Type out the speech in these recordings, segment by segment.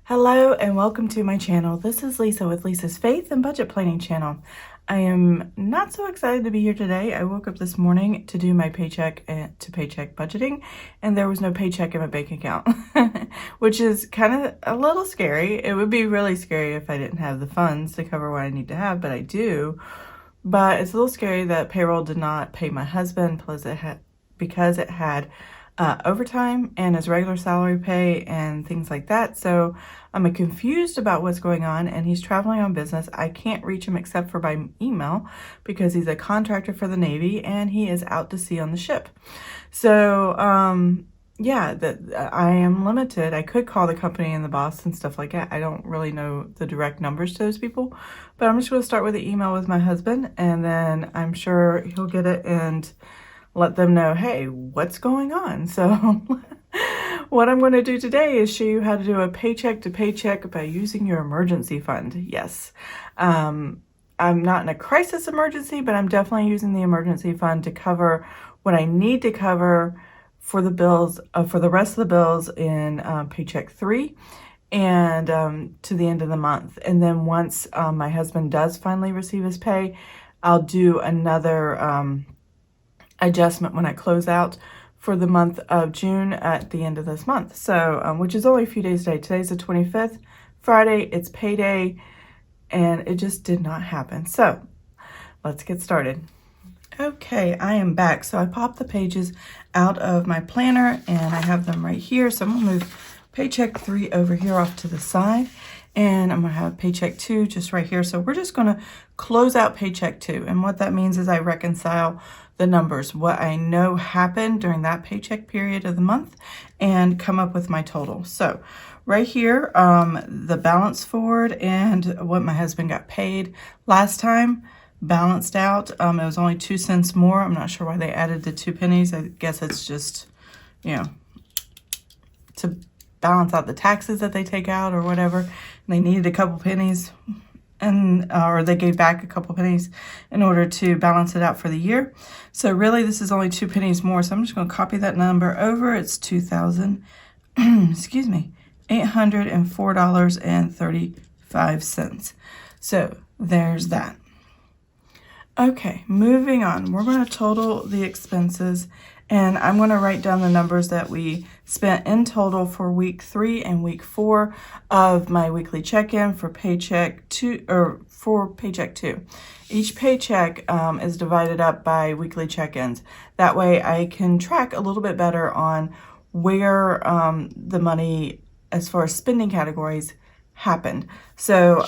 Hello and welcome to my channel. This is Lisa with Lisa's Faith and Budget Planning channel. I am not so excited to be here today. I woke up this morning to do my paycheck to paycheck budgeting, and there was no paycheck in my bank account, which is kind of a little scary. It would be really scary if I didn't have the funds to cover what I need to have, but I do. But it's a little scary that payroll did not pay my husband because it had overtime and his regular salary pay and things like that. So I'm confused about what's going on, and he's traveling on business. I can't reach him except for by email because he's a contractor for the Navy and he is out to sea on the ship. So yeah, I am limited. I could call the company and the boss and stuff like that. I don't really know the direct numbers to those people, but I'm just going to start with the email with my husband, and then I'm sure he'll get it and let them know, hey, what's going on? So what I'm going to do today is show you how to do a paycheck to paycheck by using your emergency fund. Yes. I'm not in a crisis emergency, but I'm definitely using the emergency fund to cover what I need to cover for the bills, for the rest of the bills in paycheck 3 and to the end of the month. And then once my husband does finally receive his pay, I'll do another adjustment when I close out for the month of June at the end of this month. So, which is only a few days today. Today's the 25th, Friday, it's payday, and it just did not happen. So let's get started. Okay, I am back. So I popped the pages out of my planner and I have them right here. So I'm gonna move paycheck 3 over here off to the side, and I'm gonna have paycheck 2 just right here. So we're just gonna close out paycheck 2. And what that means is I reconcile the numbers, what I know happened during that paycheck period of the month, and come up with my total. So right here, the balance forward and what my husband got paid last time balanced out. It was only 2 cents more. I'm not sure why they added the 2 pennies. I guess it's just, you know, to balance out the taxes that they take out or whatever. And they needed a couple pennies, and or they gave back a couple pennies in order to balance it out for the year. So really this is only 2 pennies more. So I'm just going to copy that number over. It's excuse me, $804.35. So there's that. Okay, moving on. We're going to total the expenses, and I'm going to write down the numbers that we spent in total for week 3 and week 4 of my weekly check-in for paycheck 2, or for paycheck 2. Each paycheck is divided up by weekly check-ins. That way I can track a little bit better on where the money, as far as spending categories, happened. So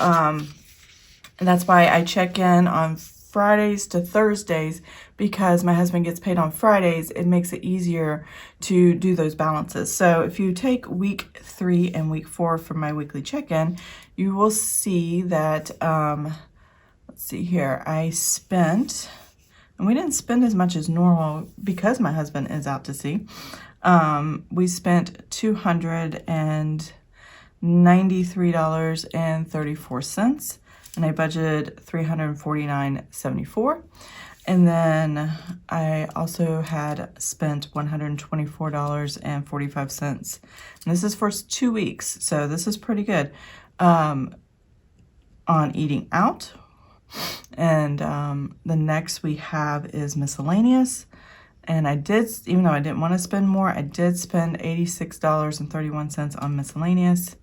that's why I check in on Fridays to Thursdays, because my husband gets paid on Fridays. It makes it easier to do those balances. So if you take week 3 and week 4 from my weekly check-in, you will see that, let's see here, I spent, and we didn't spend as much as normal because my husband is out to sea. We spent $293.34. and I budgeted $349.74. And then I also had spent $124.45. And this is for 2 weeks, so this is pretty good, on eating out. And the next we have is miscellaneous. And I did, even though I didn't want to spend more, I did spend $86.31 on miscellaneous.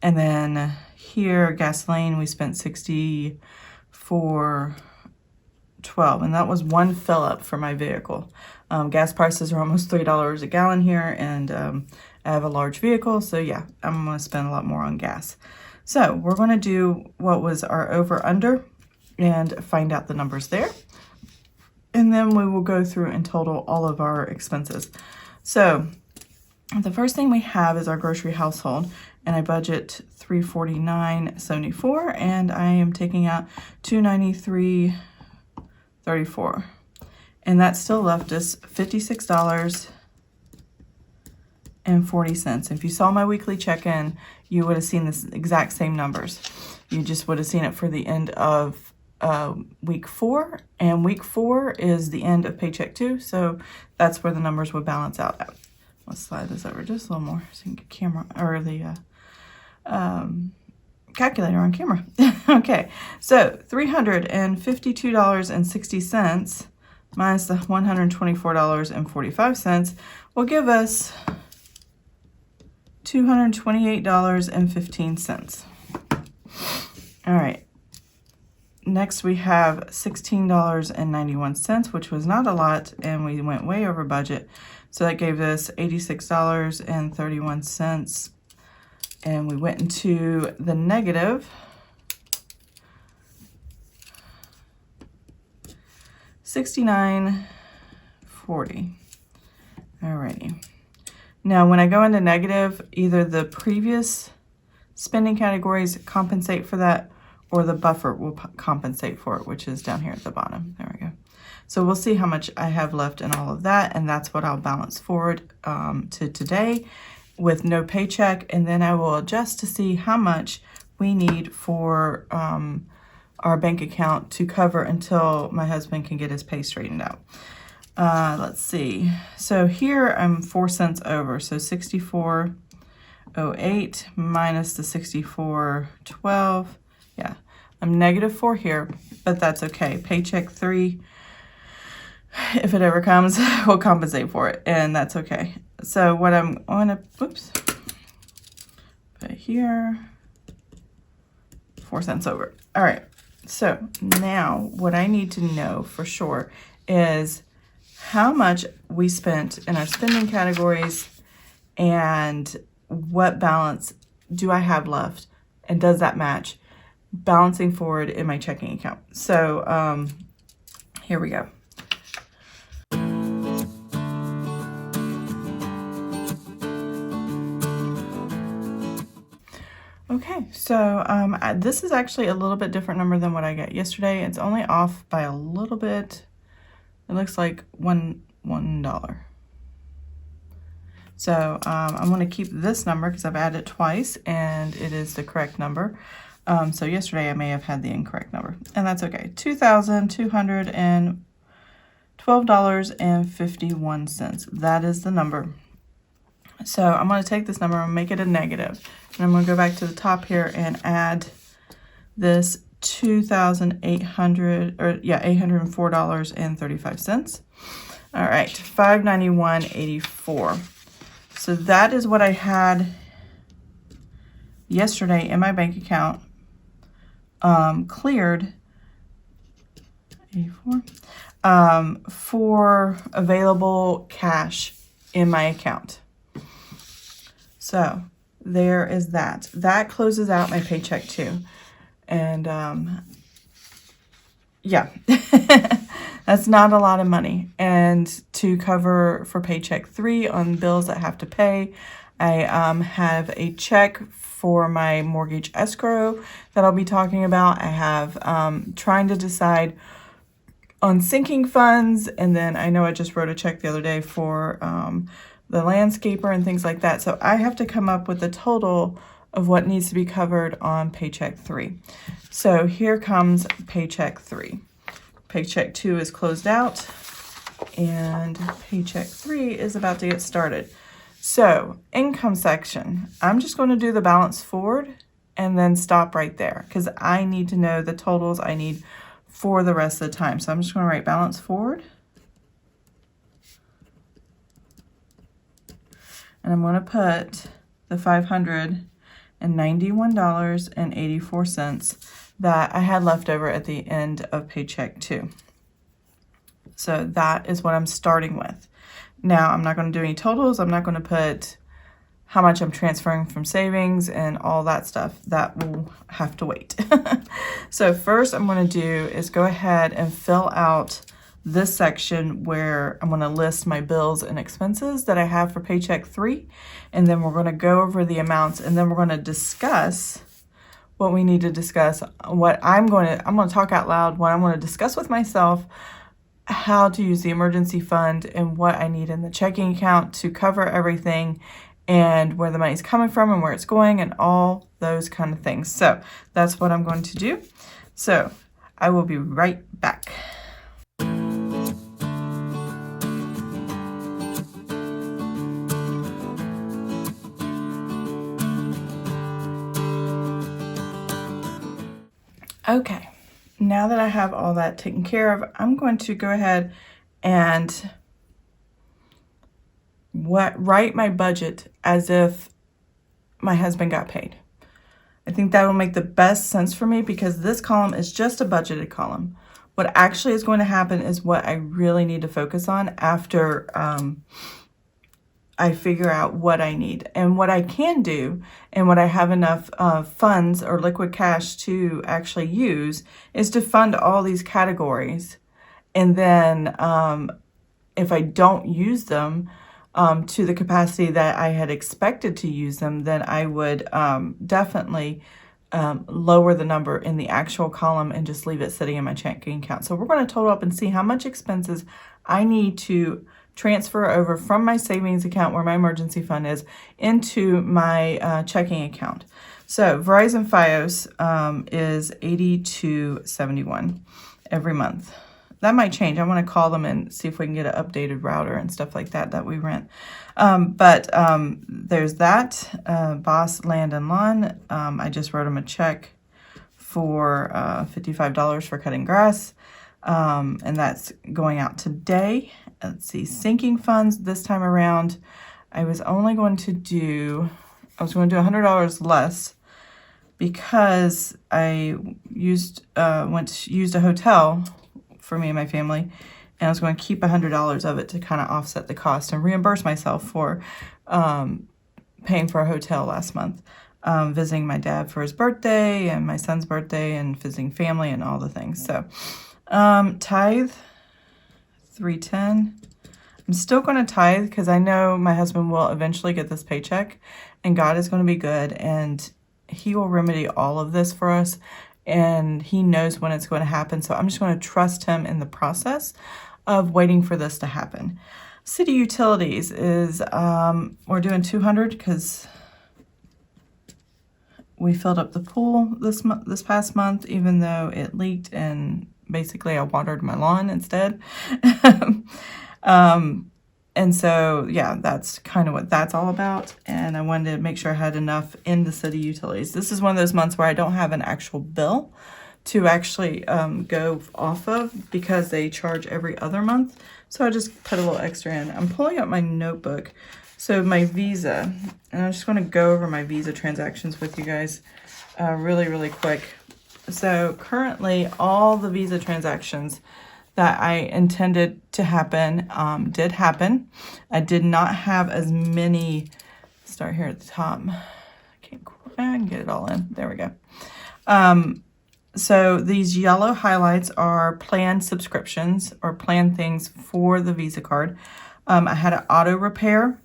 And then here, gasoline, we spent $64.12, and that was one fill up for my vehicle. Gas prices are almost $3 a gallon here, and I have a large vehicle, so yeah, I'm going to spend a lot more on gas. So we're going to do what was our over under and find out the numbers there. And then we will go through and total all of our expenses. So the first thing we have is our grocery household, and I budget $349.74, and I am taking out $293.34, and that still left us $56.40. If you saw my weekly check-in, you would have seen this exact same numbers. You just would have seen it for the end of week 4, and week 4 is the end of paycheck 2, so that's where the numbers would balance out at. Let's slide this over just a little more so you can get camera or the calculator on camera. Okay, so $352.60 minus the $124.45 will give us $228.15. All right. Next we have $16.91, which was not a lot, and we went way over budget. So that gave us $86.31. And we went into the negative. $69.40. Alrighty. Now, when I go into negative, either the previous spending categories compensate for that, or the buffer will compensate for it, which is down here at the bottom. There we go. So we'll see how much I have left in all of that, and that's what I'll balance forward to today with no paycheck, and then I will adjust to see how much we need for our bank account to cover until my husband can get his pay straightened out. Let's see. So here I'm 4 cents over, so 64.08 minus the 64.12. Yeah, I'm -4 here, but that's okay. Paycheck 3, if it ever comes, will compensate for it, and that's okay. So what I'm going to, oops, put here, 4 cents over. All right, so now what I need to know for sure is how much we spent in our spending categories and what balance do I have left, and does that match balancing forward in my checking account. So here we go. Okay, so this is actually a little bit different number than what I got yesterday. It's only off by a little bit. It looks like $1. So I'm going to keep this number because I've added it twice, and it is the correct number. So yesterday I may have had the incorrect number, and that's okay. $2,212.51. That is the number. So I'm going to take this number and make it a negative. And I'm going to go back to the top here and add this $804.35. All right, $591.84. So that is what I had yesterday in my bank account, cleared 84 for available cash in my account. So there is that. That closes out my paycheck too. And yeah, that's not a lot of money. And to cover for paycheck 3 on bills that I have to pay, I have a check for my mortgage escrow that I'll be talking about. I have trying to decide on sinking funds, and then I know I just wrote a check the other day for the landscaper and things like that. So I have to come up with a total of what needs to be covered on paycheck 3. So here comes paycheck 3. Paycheck 2 is closed out, and paycheck 3 is about to get started. So income section, I'm just going to do the balance forward and then stop right there because I need to know the totals I need for the rest of the time. So I'm just going to write balance forward. And I'm going to put the $591.84 that I had left over at the end of paycheck 2. So that is what I'm starting with. Now, I'm not going to do any totals. I'm not going to put how much I'm transferring from savings and all that stuff. That will have to wait. So first I'm going to do is go ahead and fill out this section where I'm going to list my bills and expenses that I have for paycheck 3. And then we're going to go over the amounts, and then we're going to discuss what we need to discuss. I'm going to talk out loud what I'm going to discuss with myself, how to use the emergency fund and what I need in the checking account to cover everything, and where the money's coming from and where it's going and all those kind of things. So that's what I'm going to do. So I will be right back. Okay, now that I have all that taken care of, I'm going to go ahead and write my budget as if my husband got paid. I think that will make the best sense for me because this column is just a budgeted column. What actually is going to happen is what I really need to focus on after I figure out what I need. And what I can do and what I have enough funds or liquid cash to actually use is to fund all these categories. And then if I don't use them to the capacity that I had expected to use them, then I would definitely lower the number in the actual column and just leave it sitting in my checking account. So we're going to total up and see how much expenses I need to transfer over from my savings account where my emergency fund is into my checking account. So Verizon Fios is $82.71 every month. That might change. I want to call them and see if we can get an updated router and stuff like that we rent. But there's that. Boss Land and Lawn. I just wrote them a check for $55 for cutting grass. And that's going out today. Let's see, sinking funds this time around. I was going to do $100 less because I used a hotel for me and my family, and I was going to keep $100 of it to kind of offset the cost and reimburse myself for paying for a hotel last month, visiting my dad for his birthday and my son's birthday and visiting family and all the things. So tithe, $310. I'm still going to tithe because I know my husband will eventually get this paycheck and God is going to be good and he will remedy all of this for us and he knows when it's going to happen. So I'm just going to trust him in the process of waiting for this to happen. City utilities is, we're doing $200 because we filled up the pool this past month, even though it leaked and basically I watered my lawn instead. And so, yeah, that's kind of what that's all about. And I wanted to make sure I had enough in the city utilities. This is one of those months where I don't have an actual bill to actually go off of because they charge every other month. So I just put a little extra in. I'm pulling up my notebook. So my Visa, and I'm just going to go over my Visa transactions with you guys really, really quick. So currently all the Visa transactions that I intended to happen did happen. I did not have as many, start here at the top. I can get it all in. There we go. So these yellow highlights are planned subscriptions or planned things for the Visa card. I had an auto repair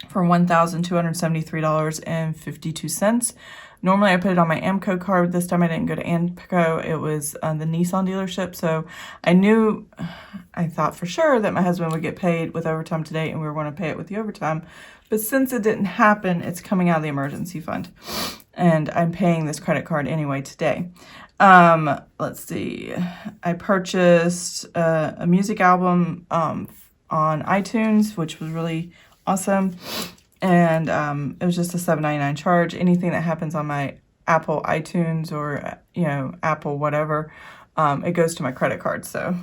for $1,273.52. Normally I put it on my AMCO card. This time I didn't go to AMCO. It was the Nissan dealership. So I thought for sure that my husband would get paid with overtime today and we were going to pay it with the overtime. But since it didn't happen, it's coming out of the emergency fund. And I'm paying this credit card anyway today. Let's see. I purchased a music album on iTunes, which was really awesome. And it was just a $7.99 charge. Anything that happens on my Apple iTunes or, Apple whatever, it goes to my credit card. So,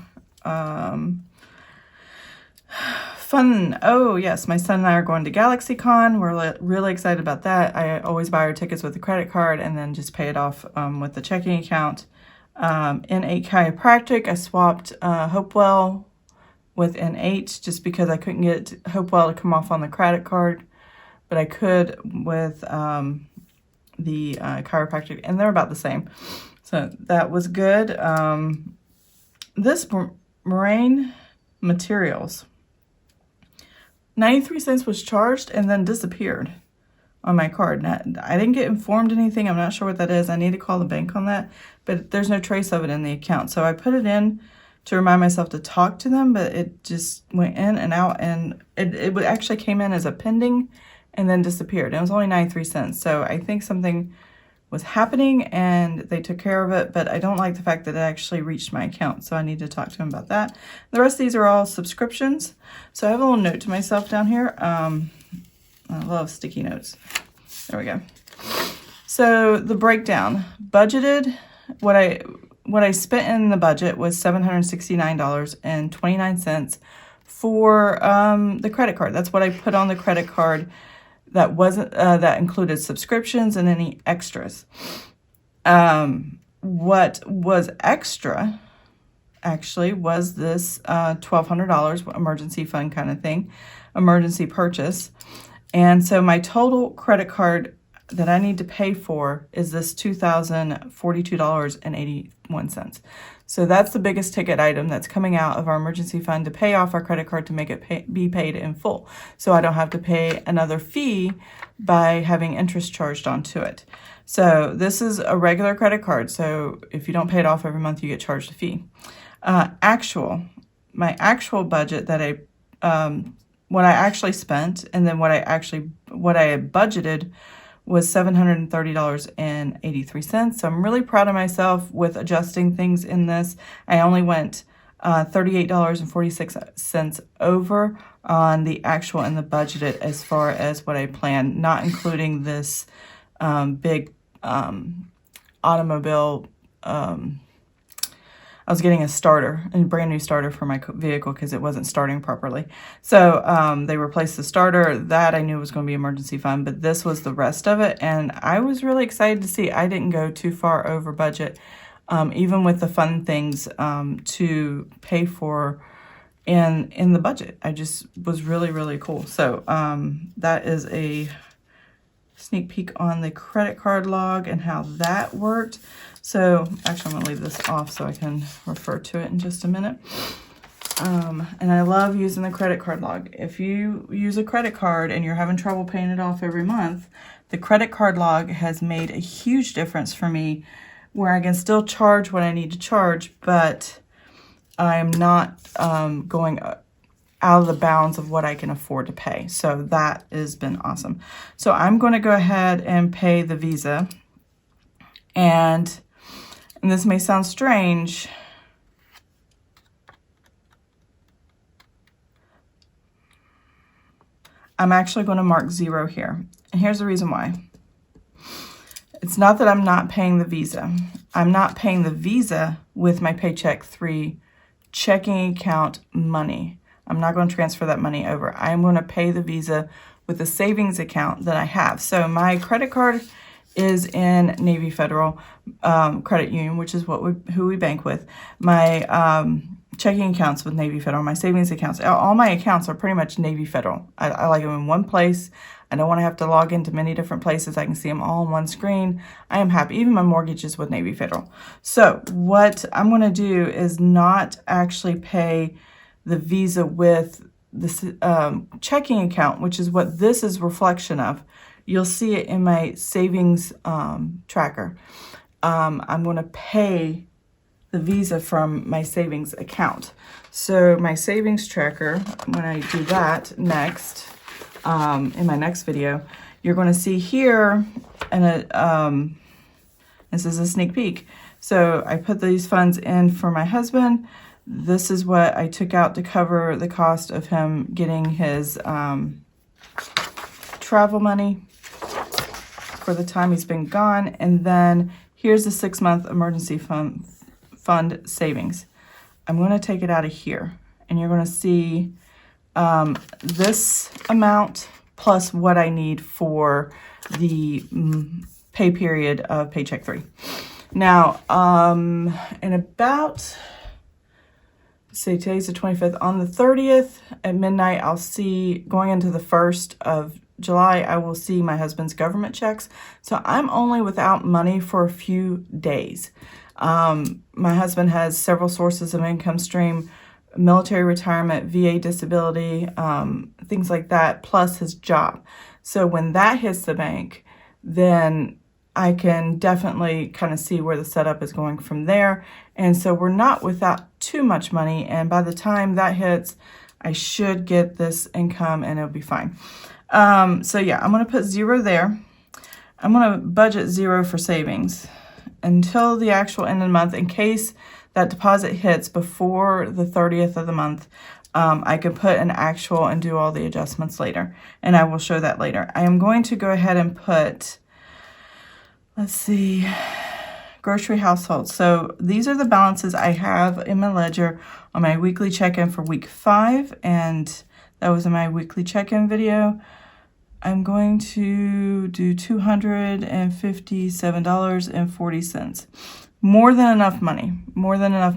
fun. Oh, yes, my son and I are going to GalaxyCon. We're really excited about that. I always buy our tickets with a credit card and then just pay it off with the checking account. N8 Chiropractic, I swapped Hopewell with N8 just because I couldn't get Hopewell to come off on the credit card. But I could with the chiropractic, and they're about the same. So that was good. This Moraine Materials, 93 cents was charged and then disappeared on my card. Now, I didn't get informed anything. I'm not sure what that is. I need to call the bank on that, but there's no trace of it in the account. So I put it in to remind myself to talk to them, but it just went in and out, and it actually came in as a pending and then disappeared. It was only 93 cents. So I think something was happening and they took care of it, but I don't like the fact that it actually reached my account. So I need to talk to them about that. The rest of these are all subscriptions. So I have a little note to myself down here. I love sticky notes. There we go. So the breakdown, budgeted what I spent in the budget was $769.29 for the credit card. That's what I put on the credit card. That wasn't that included subscriptions and any extras. What was extra actually was this $1,200 emergency fund kind of thing, emergency purchase. And so my total credit card that I need to pay for is this $2,042.81. So that's the biggest ticket item that's coming out of our emergency fund to pay off our credit card to make it be paid in full. So I don't have to pay another fee by having interest charged onto it. So this is a regular credit card. So if you don't pay it off every month, you get charged a fee. My actual budget that what I actually spent, and then what I had budgeted was $730.83. So I'm really proud of myself with adjusting things in this. I only went $38.46 over on the actual and the budgeted as far as what I planned, not including this big automobile. I was getting a brand new starter for my vehicle because it wasn't starting properly. So they replaced the starter. That I knew was going to be emergency fund, but this was the rest of it. And I was really excited to see I didn't go too far over budget, even with the fun things to pay for in the budget. I just was really, really cool. So that is a sneak peek on the credit card log and how that worked. So actually I'm going to leave this off so I can refer to it in just a minute. And I love using the credit card log. If you use a credit card and you're having trouble paying it off every month, the credit card log has made a huge difference for me where I can still charge what I need to charge, but I'm not going out of the bounds of what I can afford to pay. So that has been awesome. So I'm going to go ahead and pay the Visa. And this may sound strange, I'm actually going to mark 0 here. And here's the reason why. It's not that I'm not paying the Visa. I'm not paying the Visa with my Paycheck 3 checking account money. I'm not going to transfer that money over. I am going to pay the Visa with the savings account that I have. So my credit card is in Navy Federal Credit Union, which is who we bank with. My checking accounts with Navy Federal, my savings accounts, all my accounts are pretty much Navy Federal. I like them in one place. I don't want to have to log into many different places. I can see them all on one screen. I am happy. Even my mortgage is with Navy Federal. So what I'm going to do is not actually pay the Visa with this checking account, which is what this is reflection of. You'll see it in my savings tracker. I'm going to pay the Visa from my savings account. So my savings tracker, when I do that next, in my next video, you're going to see here, and this is a sneak peek. So I put these funds in for my husband. This is what I took out to cover the cost of him getting his travel money for the time he's been gone. And then here's the 6-month emergency fund savings. I'm going to take it out of here, and you're going to see this amount plus what I need for the pay period of Paycheck 3. Now, in about, say today's the 25th, on the 30th at midnight, I'll see, going into the 1st of July, I will see my husband's government checks. So I'm only without money for a few days. My husband has several sources of income stream, military retirement, VA disability, things like that, plus his job. So when that hits the bank, then I can definitely kind of see where the setup is going from there. And so we're not without too much money. And by the time that hits, I should get this income and it'll be fine. So yeah, I'm going to put 0 there. I'm going to budget 0 for savings until the actual end of the month in case that deposit hits before the 30th of the month. I could put an actual and do all the adjustments later, and I will show that later. I am going to go ahead and put, let's see, grocery household. So these are the balances I have in my ledger on my weekly check-in for week 5, and that was in my weekly check-in video. I'm going to do $257.40. More than enough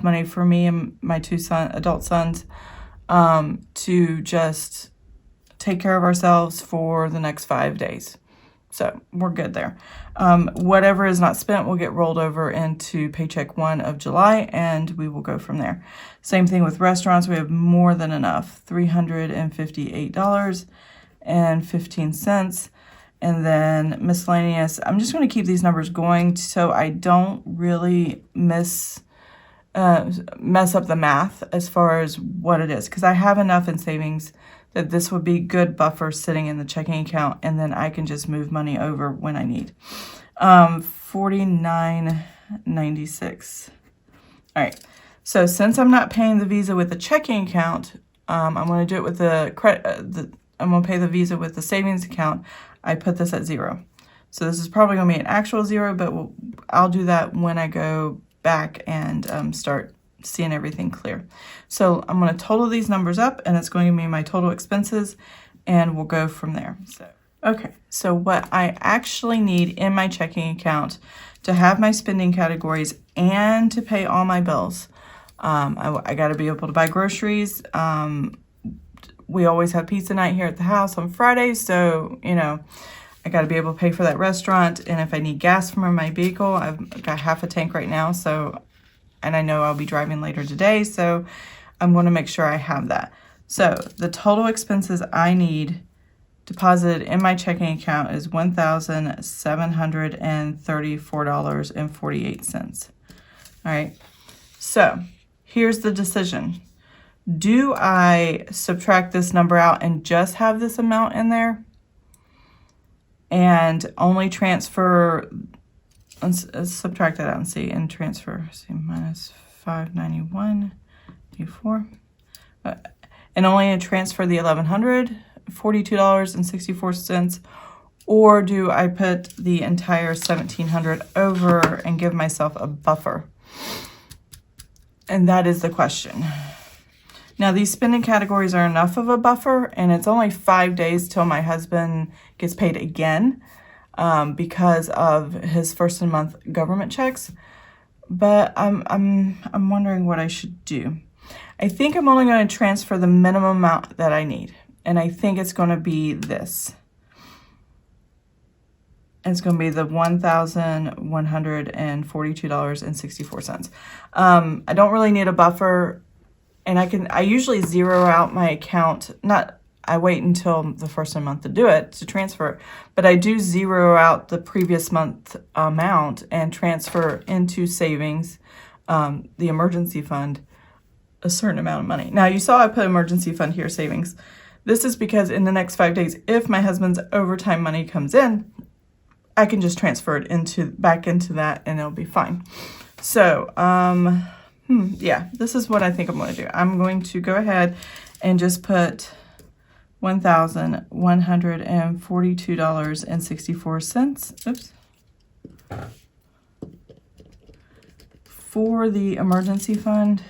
money for me and my 2 adult sons to just take care of ourselves for the next 5 days. So we're good there. Whatever is not spent will get rolled over into paycheck 1 of July, and we will go from there. Same thing with restaurants. We have more than enough, $358.15. And then miscellaneous, I'm just going to keep these numbers going so I don't really mess up the math as far as what it is, because I have enough in savings that this would be good buffer sitting in the checking account, and then I can just move money over when I need. $49.96. All right. So since I'm not paying the Visa with the checking account, I'm going to do it with the credit. I'm going to pay the Visa with the savings account. I put this at 0. So this is probably going to be an actual 0, but I'll do that when I go back and start seeing everything clear. So I'm going to total these numbers up, and it's going to be my total expenses, and we'll go from there. So what I actually need in my checking account to have my spending categories and to pay all my bills. I got to be able to buy groceries. We always have pizza night here at the house on Fridays, so, you know, I got to be able to pay for that restaurant. And if I need gas from my vehicle, I've got half a tank right now, so, and I know I'll be driving later today, so I'm going to make sure I have that. So the total expenses I need deposited in my checking account is $1,734.48. All right, so here's the decision. Do I subtract this number out and just have this amount in there and only transfer, let's subtract that out and see, and transfer, see, minus 591.84, and only transfer the $1,142.64, or do I put the entire $1,700 over and give myself a buffer? And that is the question. Now, these spending categories are enough of a buffer, and it's only 5 days till my husband gets paid again because of his first of the month government checks. But I'm wondering what I should do. I think I'm only going to transfer the minimum amount that I need, and I think it's going to be this. It's going to be the $1,142.64. I don't really need a buffer. And I usually zero out my account. I wait until the first of the month to do it, to transfer it. But I do zero out the previous month amount and transfer into savings, the emergency fund, a certain amount of money. Now, you saw I put emergency fund here, savings. This is because in the next 5 days, if my husband's overtime money comes in, I can just transfer it back into that, and it'll be fine. So, yeah, this is what I think I'm going to do. I'm going to go ahead and just put $1,142.64. Oops. For the emergency fund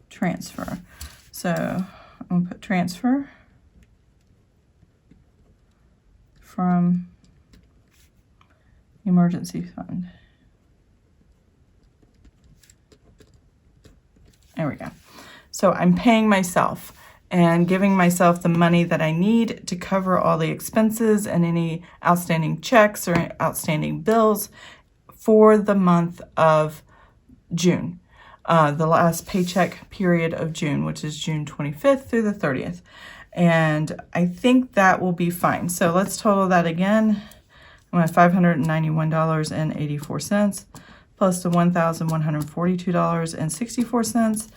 transfer. So I'm going to put transfer from emergency fund. There we go. So I'm paying myself and giving myself the money that I need to cover all the expenses and any outstanding checks or outstanding bills for the month of June, the last paycheck period of June, which is June 25th through the 30th. And I think that will be fine. So let's total that again. I'm at $591.84 plus the $1,142.64.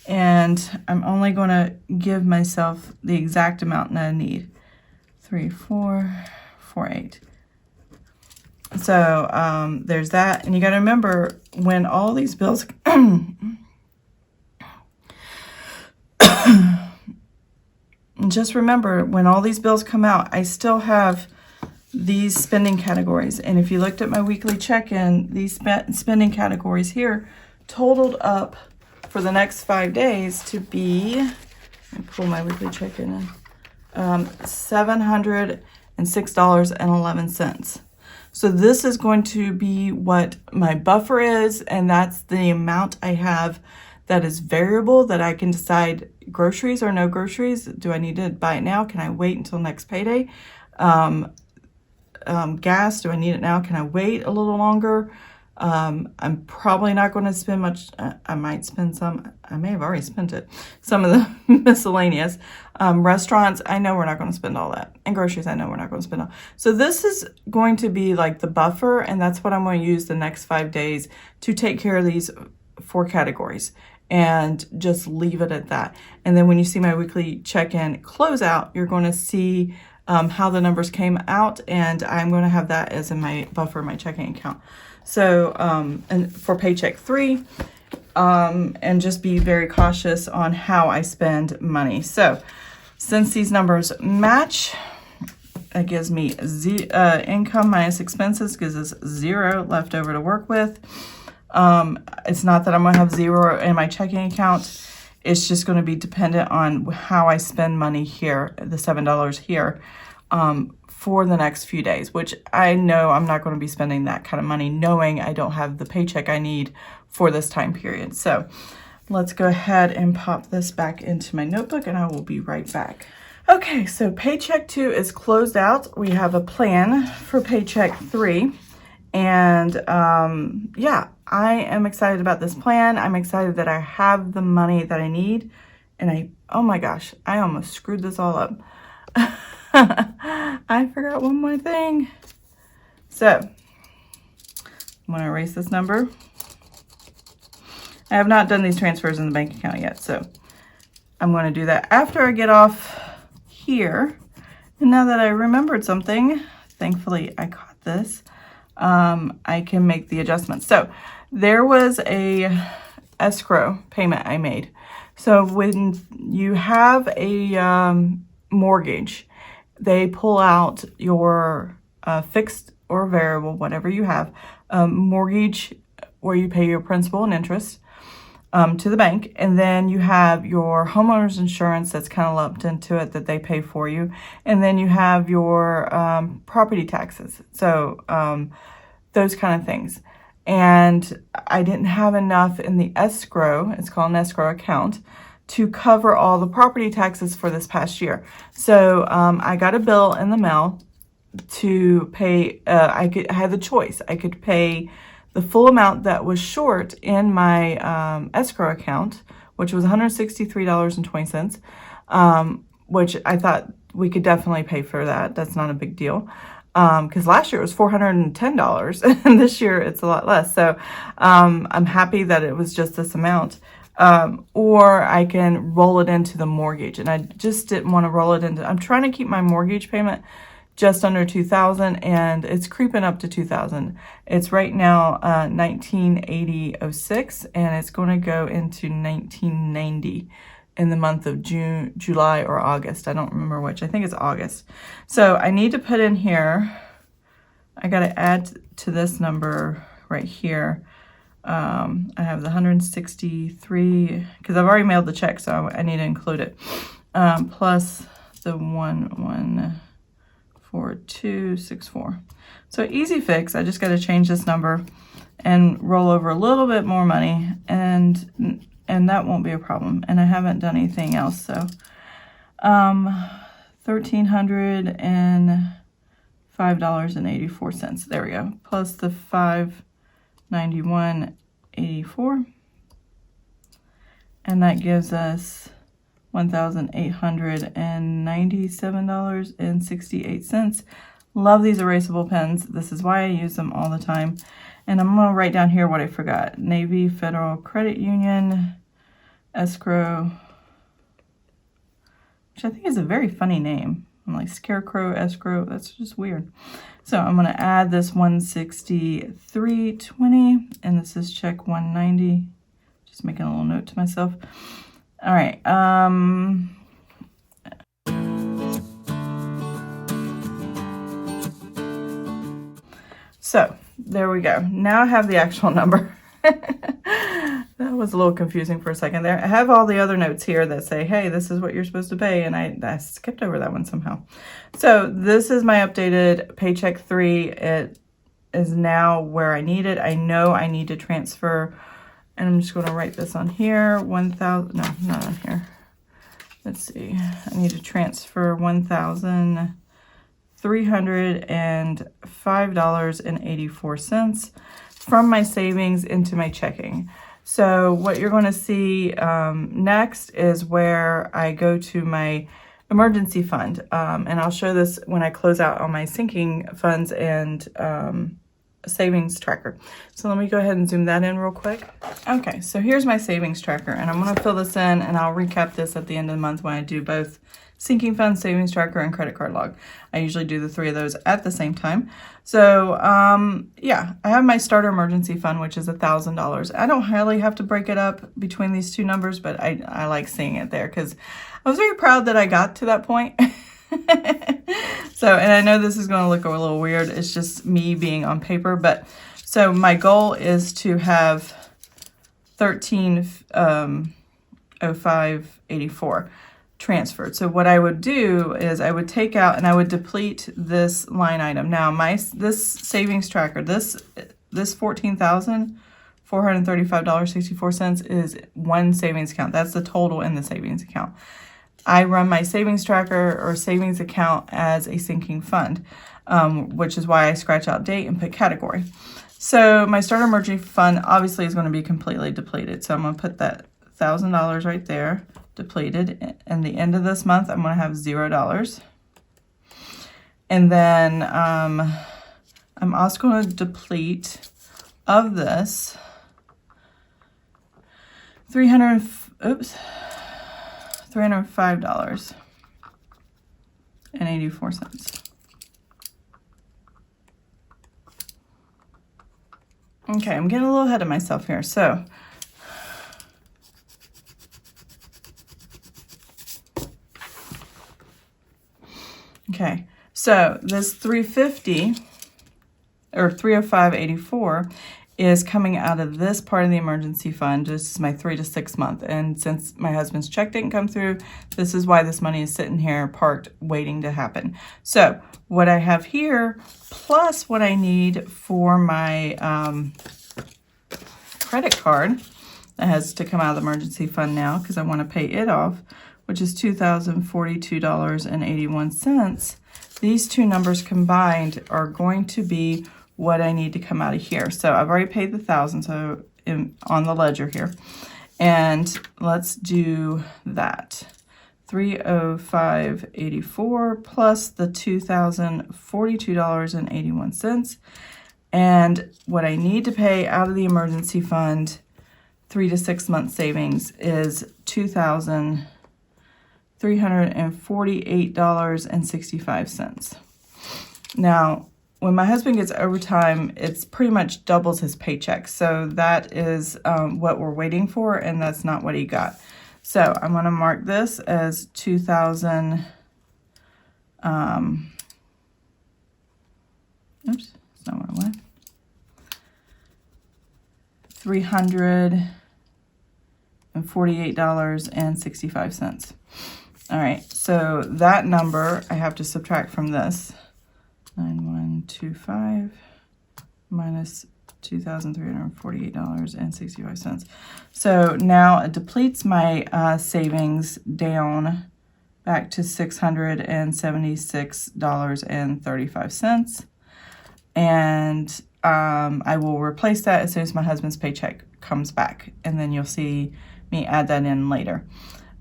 And I'm only going to give myself the exact amount that I need. 3,448. So there's that. And you got to remember, when all these bills just remember, when all these bills come out, I still have these spending categories. And if you looked at my weekly check-in, these spending categories here totaled up for the next 5 days to be, let me pull my weekly check-in in, $706.11. So this is going to be what my buffer is, and that's the amount I have that is variable that I can decide groceries or no groceries. Do I need to buy it now? Can I wait until next payday? Gas, do I need it now? Can I wait a little longer? I'm probably not going to spend much. I might spend some. I may have already spent it. Some of the miscellaneous. Restaurants, I know we're not going to spend all that. And groceries, I know we're not going to spend all. So this is going to be like the buffer, and that's what I'm going to use the next 5 days to take care of these 4 categories. And just leave it at that. And then when you see my weekly check-in closeout, you're going to see how the numbers came out, and I'm going to have that as in my buffer, my checking account. So, and for Paycheck 3, and just be very cautious on how I spend money. So, since these numbers match, it gives me income minus expenses, gives us 0 left over to work with. It's not that I'm going to have 0 in my checking account. It's just going to be dependent on how I spend money here, the $7 here, for the next few days, which I know I'm not going to be spending that kind of money knowing I don't have the paycheck I need for this time period. So let's go ahead and pop this back into my notebook, and I will be right back. Okay, so Paycheck 2 is closed out. We have a plan for Paycheck 3. And yeah, I am excited about this plan. I'm excited that I have the money that I need. And oh my gosh, I almost screwed this all up. I forgot one more thing. So, I'm going to erase this number. I have not done these transfers in the bank account yet, so I'm going to do that after I get off here. And now that I remembered something, thankfully I caught this, I can make the adjustments. So there was a escrow payment I made. So when you have a mortgage, they pull out your fixed or variable, whatever you have, mortgage where you pay your principal and interest to the bank, and then you have your homeowner's insurance that's kind of lumped into it that they pay for you, and then you have your property taxes. So those kind of things. And I didn't have enough in the escrow, it's called an escrow account, to cover all the property taxes for this past year. So I got a bill in the mail to pay. I had the choice. I could pay the full amount that was short in my escrow account, which was $163.20, which I thought we could definitely pay for that. That's not a big deal. Because last year it was $410 and this year it's a lot less. So I'm happy that it was just this amount. Or I can roll it into the mortgage, and I just didn't want to roll it into. I'm trying to keep my mortgage payment just under $2,000, and it's creeping up to $2,000. It's right now $1,980.06, and it's going to go into $1,990 in the month of June, July, or August. I don't remember which. I think it's August. So I need to put in here. I got to add to this number right here. I have the 163 because I've already mailed the check, so I need to include it. Plus the 114264. So easy fix. I just got to change this number and roll over a little bit more money, and that won't be a problem. And I haven't done anything else, so $1,305.84. There we go. Plus the $591.84, and that gives us $1,897.68. Love these erasable pens. This is why I use them all the time. And I'm going to write down here what I forgot. Navy Federal Credit Union escrow, which I think is a very funny name. I'm like Scarecrow escrow. That's just weird. So I'm going to add this 163.20, and this is check 190. Just making a little note to myself. All right. So there we go. Now I have the actual number. That was a little confusing for a second there. I have all the other notes here that say, hey, this is what you're supposed to pay, and I skipped over that one somehow. So this is my updated Paycheck 3. It is now where I need it. I know I need to transfer, and I'm just going to write this on here, 1,000, no, not on here. Let's see, I need to transfer $1,305.84 from my savings into my checking. So what you're going to see next is where I go to my emergency fund. And I'll show this when I close out on my sinking funds and savings tracker. So let me go ahead and zoom that in real quick. Okay, so here's my savings tracker, and I'm going to fill this in, and I'll recap this at the end of the month when I do both sinking fund, savings tracker, and credit card log. I usually do the 3 of those at the same time. So yeah, I have my starter emergency fund, which is $1,000. I don't really have to break it up between these two numbers, but I like seeing it there because I was very proud that I got to that point. So, and I know this is going to look a little weird. It's just me being on paper, but so my goal is to have $13,05.84 transferred. So what I would do is I would take out and I would deplete this line item. Now this savings tracker, this $14,435.64 is one savings account. That's the total in the savings account. I run my savings tracker or savings account as a sinking fund, which is why I scratch out date and put category. So my starter emergency fund obviously is going to be completely depleted. So I'm going to put that $1,000 right there, depleted. And the end of this month, I'm going to have $0. And then I'm also going to deplete of this $305.84. Okay, I'm getting a little ahead of myself here. So okay, so this 350 or 305.84 is coming out of this part of the emergency fund. This is my 3 to 6 month. And since my husband's check didn't come through, this is why this money is sitting here parked waiting to happen. So what I have here, plus what I need for my credit card, that has to come out of the emergency fund now because I want to pay it off, which is $2,042.81. These two numbers combined are going to be what I need to come out of here. So I've already paid the $1,000 so on the ledger here. And let's do that. 305.84 plus the $2,042.81. And what I need to pay out of the emergency fund, 3 to 6 month savings, is $2,348.65. Now, when my husband gets overtime, it's pretty much doubles his paycheck. So that is what we're waiting for, and that's not what he got. So I'm going to mark this as 2,000. Oops, that's not what I want. $348.65. All right, so that number I have to subtract from this. 9125 minus $2,348.65. So now it depletes my savings down back to $676.35. And I will replace that as soon as my husband's paycheck comes back. And then you'll see me add that in later.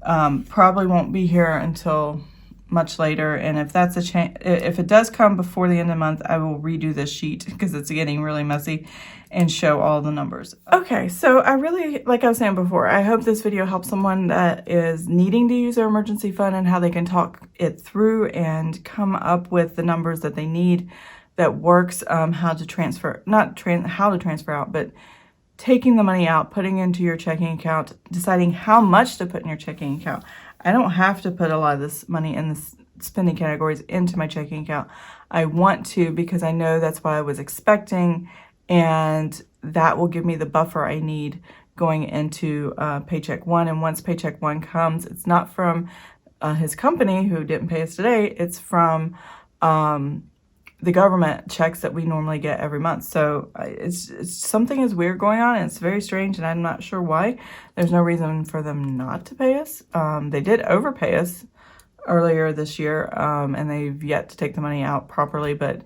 Probably won't be here until much later, and if that's if it does come before the end of the month, I will redo this sheet because it's getting really messy and show all the numbers. Okay, so I really, like I was saying before, I hope this video helps someone that is needing to use their emergency fund and how they can talk it through and come up with the numbers that they need that works, how to transfer, how to transfer out, but taking the money out, putting into your checking account, deciding how much to put in your checking account. I don't have to put a lot of this money in spending categories into my checking account. I want to because I know that's what I was expecting, and that will give me the buffer I need going into Paycheck 1. And once Paycheck 1 comes, it's not from his company who didn't pay us today, it's from the government checks that we normally get every month. So it's something is weird going on, and it's very strange, and I'm not sure why. There's no reason for them not to pay us. They did overpay us earlier this year, and they've yet to take the money out properly, but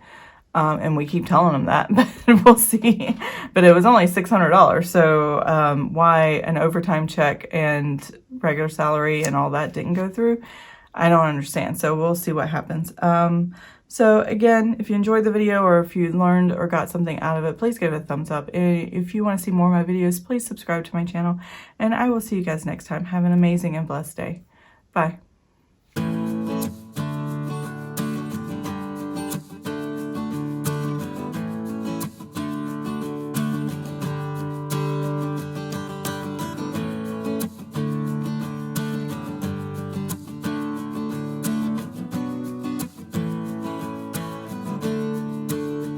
and we keep telling them that, but we'll see. But it was only $600, so why an overtime check and regular salary and all that didn't go through, I don't understand. So we'll see what happens. So again, if you enjoyed the video or if you learned or got something out of it, please give it a thumbs up. If you want to see more of my videos, please subscribe to my channel, and I will see you guys next time. Have an amazing and blessed day. Bye.